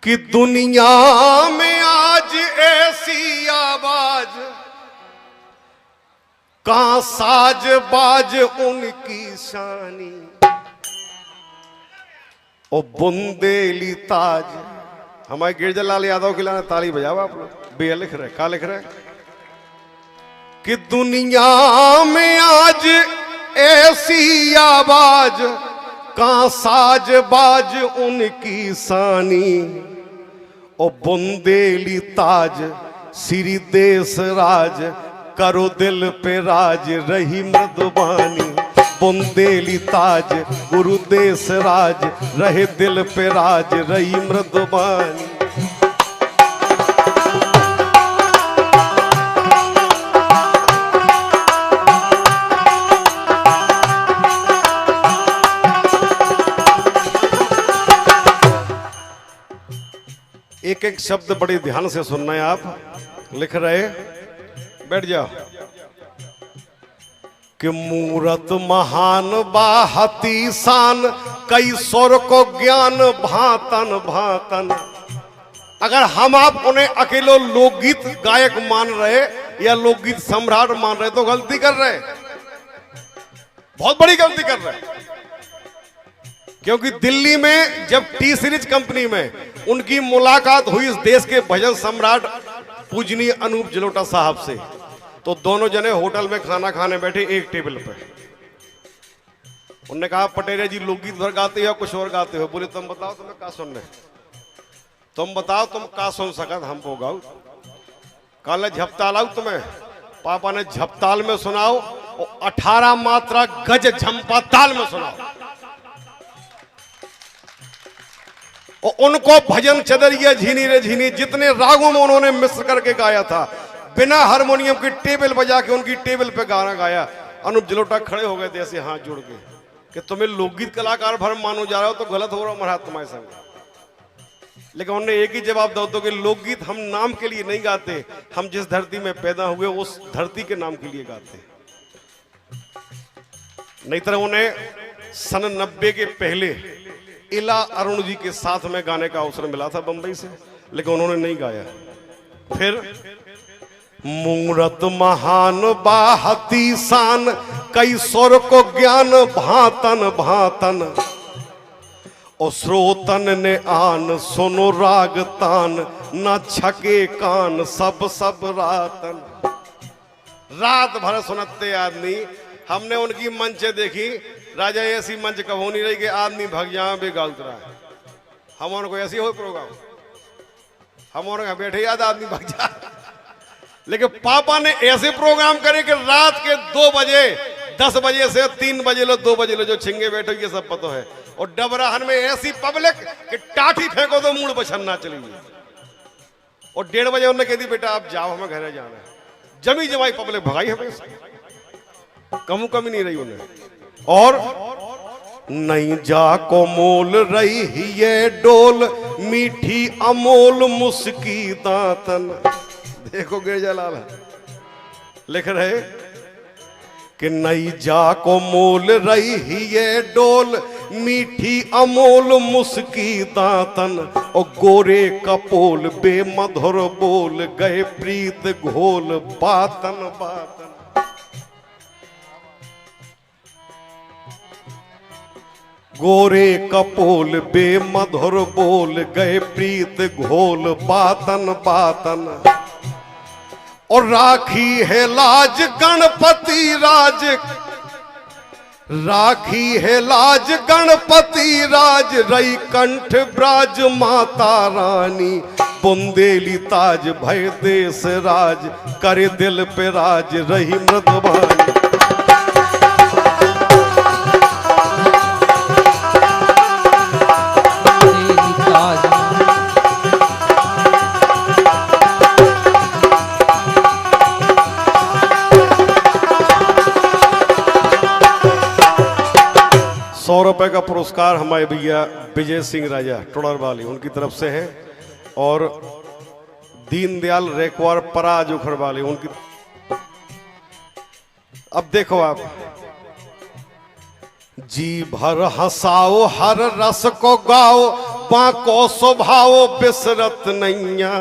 कि दुनिया में आज ऐसी आवाज कहां साज बाज उनकी शानी ओ बुंदेली ताज। हमारे गिरजालाल यादव के लिए ताली बजाओ आप लोग। भैया लिख रहे क्या लिख रहे कि दुनिया में आज ऐसी आवाज कहां साज बाज उनकी सानी ओ बुंदेली ताज श्री देश राज करो दिल पे राज रही मृदुबानी। बुंदेली ताज गुरु देश राज रहे दिल पे राज रही मृदुबानी। एक एक शब्द बड़े ध्यान से सुनना है आप। लिख रहे बैठ जाओ कि मूरत महान बाहती शान कई स्वर को ज्ञान भातन भातन। अगर हम आप उन्हें अकेले लोकगीत गायक मान रहे या लोकगीत सम्राट मान रहे तो गलती कर रहे, बहुत बड़ी गलती कर रहे। क्योंकि दिल्ली में जब टी सीरीज कंपनी में उनकी मुलाकात हुई इस देश के भजन सम्राट पूजनीय अनूप जलोटा साहब से, तो दोनों जने होटल में खाना खाने बैठे एक टेबल पे। उन्होंने कहा पटेरिया जी लोकगीत भर गाते हो कुछ और गाते हो? बोले तुम बताओ तुम्हें क्या सुनने, तुम बताओ तुम क्या सुन सकत हम को गाओ। कल झपताल आऊ तुम्हें, पापा ने झपताल में सुनाओ और 18 मात्रा गज झंपा ताल में सुनाओ। और उनको भजन चदरिया झीनी रे झीनी जितने रागों में उन्होंने मिश्र करके गाया था, बिना हारमोनियम की टेबल बजा के उनकी टेबल पे गाना गाया। अनूप जलोटा खड़े हो गए थे ऐसे हाथ जोड़ के कि तुम्हें लोकगीत कलाकार भर मानो जा रहे हो तो गलत हो रहा महाराज तुम्हारे संग। लेकिन उन्होंने एक ही जवाब दो कि लोकगीत हम नाम के लिए नहीं गाते, हम जिस धरती में पैदा हुए उस धरती के नाम के लिए गाते। नहीं तरह उन्हें सन 90 के पहले इला अरुण जी के साथ में गाने का अवसर मिला था बंबई से, लेकिन उन्होंने नहीं गाया। फिर मूरत महान बाहती शान कई स्वर को ज्ञान भातन भातन और श्रोतन ने आन सुनो राग तान न छके कान सब सब रातन। रात भर सुनते आदमी। हमने उनकी मंचे देखी, राजा ऐसी मंच कभी नहीं रही कि आदमी भग जाए बेगाल रहा है। हम उनको ऐसी हो प्रोग्राम, हम उनका बैठे याद आदमी भग जाए। लेकिन पापा ने ऐसे प्रोग्राम करे कि रात के 2 बजे 10 बजे से 3 बजे लो 2 बजे लो जो छिंगे बैठे ये सब पता है। और डबराहन में ऐसी पब्लिक कि टाटी फेंको तो मूड बछन्ना चली। और 1:30 बजे उन्होंने कह दी बेटा आप जाओ हमें घर जाना है। जमी जमाई पब्लिक भगाई हमें, कमी नहीं रही उन्हें। और नहीं जा को मोल रही ये डोल मीठी अमोल मुस्की दातन। देखो गिरजालाल लिख रहे कि नहीं जा को मोल रही ये डोल मीठी अमोल मुस्की दातन और गोरे कपोल बेमधुर बोल गए प्रीत घोल बातन बातन। गोरे कपोल बेमधुर बोल गए प्रीत घोल बातन बातन। और राखी है लाज गणपति राज, राखी है लाज गणपति राज रई कंठ ब्राज माता रानी। बुंदेली ताज भय देश राज करे दिल पे राज रही मृदुबानी। 100 रुपए का पुरस्कार हमारे भैया विजय सिंह राजा टोडर वाली उनकी तरफ से है, और दीनदयाल रेकवार पराज उखड़ वाली उनकी। अब देखो आप, जी भर हंसाओ हर रस को गाओ बाको स्वभाव बिसरत नैया,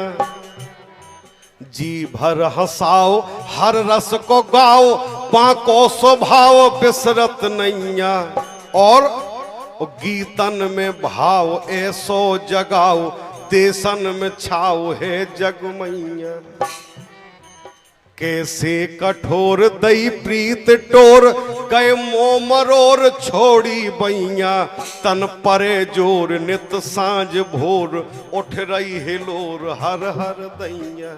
जी भर हंसाओ हर रस को गाओ, बाको स्वभाव बिसरत नैया। और गीतन में भाव ऐसो जगाओ, देशन में छाओ है जगमैया। कैसे कठोर दई प्रीत टोर, गए मोमरोर छोड़ी बैया। तन परे जोर नित सांझ भोर, उठ रही हिलोर हर हर दैया।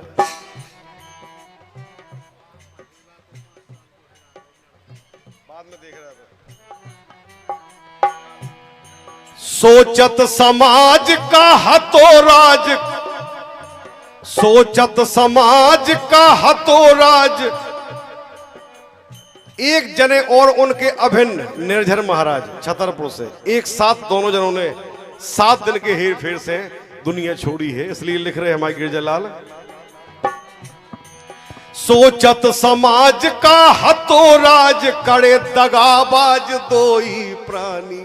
बाद में देख रहा था। सोचत समाज का हतो राज, सोचत समाज का हतो राज। एक जने और उनके अभिन्न निर्झर महाराज छतरपुर से एक साथ दोनों जनों ने 7 दिन के हेर फेर से दुनिया छोड़ी है। इसलिए लिख रहे हैं हमारे गिरजालाल, सोचत समाज का हतो राज, करे दगाबाज दोई प्राणी।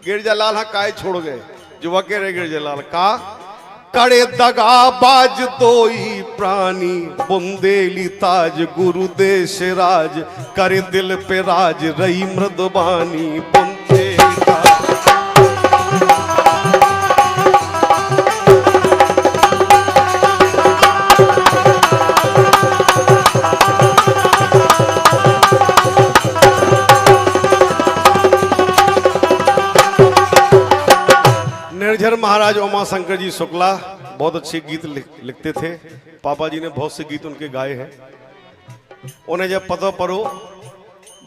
गिरजालाल हाँ काय छोड़ गए, जो कह रहे गिरजालाल का करे दगाबाज दोई प्राणी। बुंदेली ताज गुरुदेश राज, करे दिल पे राज रही मृदबानी। बुंदेली ताज निर्झर महाराज उमा शंकर जी शुक्ला बहुत अच्छे गीत लिखते थे। पापा जी ने बहुत से गीत उनके गाए हैं। उन्हें जब पता पड़ो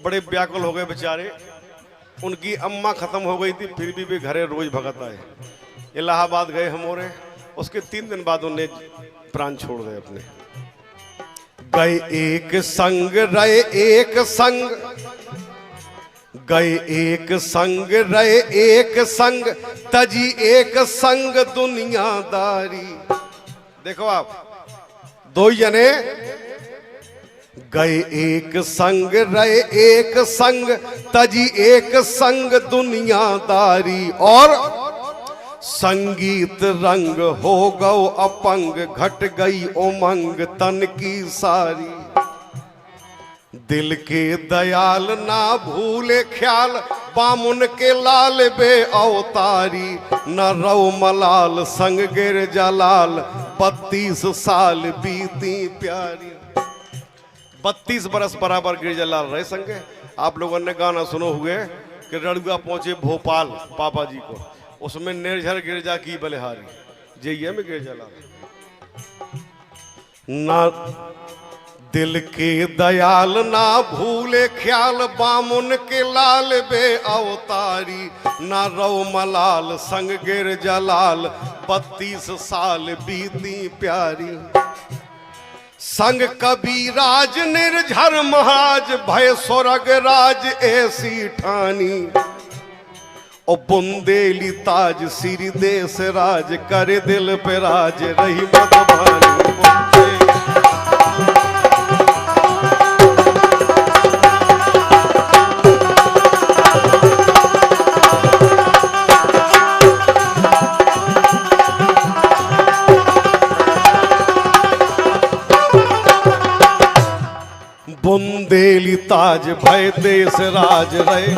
बड़े व्याकुल हो गए बेचारे। उनकी अम्मा खत्म हो गई थी, फिर भी वे घरे रोज भगत आए। इलाहाबाद गए हम और उसके 3 दिन बाद उन्हें प्राण छोड़ गए अपने। गए एक संग रहे एक संग, गए एक संग रहे एक संग, तजी एक संग दुनियादारी। देखो आप, 2 जने गए एक संग रहे एक संग, तजी एक संग दुनियादारी। और संगीत रंग हो गौ अपंग, घट गई उमंग तन की सारी। दिल के दयाल ना भूले ख्याल, बामुन के लाल बे अवतारी। न रव मलाल संग गिर जलाल, 32 साल बीती प्यारी। 32 बरस बराबर गिर जलाल रहे संगे। आप लोगों ने गाना सुनो हुए कि रड़ुआ पहुंचे भोपाल पापा जी को, उसमें निर्झर गिरजा की बलिहारी। जय में गिर जलाल ना दिल के दयाल ना भूले ख्याल, बामुन के लाल बे अवतारी। ना रव मलाल संग गिर जलाल, 32 साल बीती प्यारी। संग कबीराज निर्झर महाराज, भय स्वर्ग राज ऐसी ठानी। ओ बुंदेली ताज श्री देश राज, करे दिल पे राज रही मधुबानी। बुंदेली ताज भय देश राज रहे,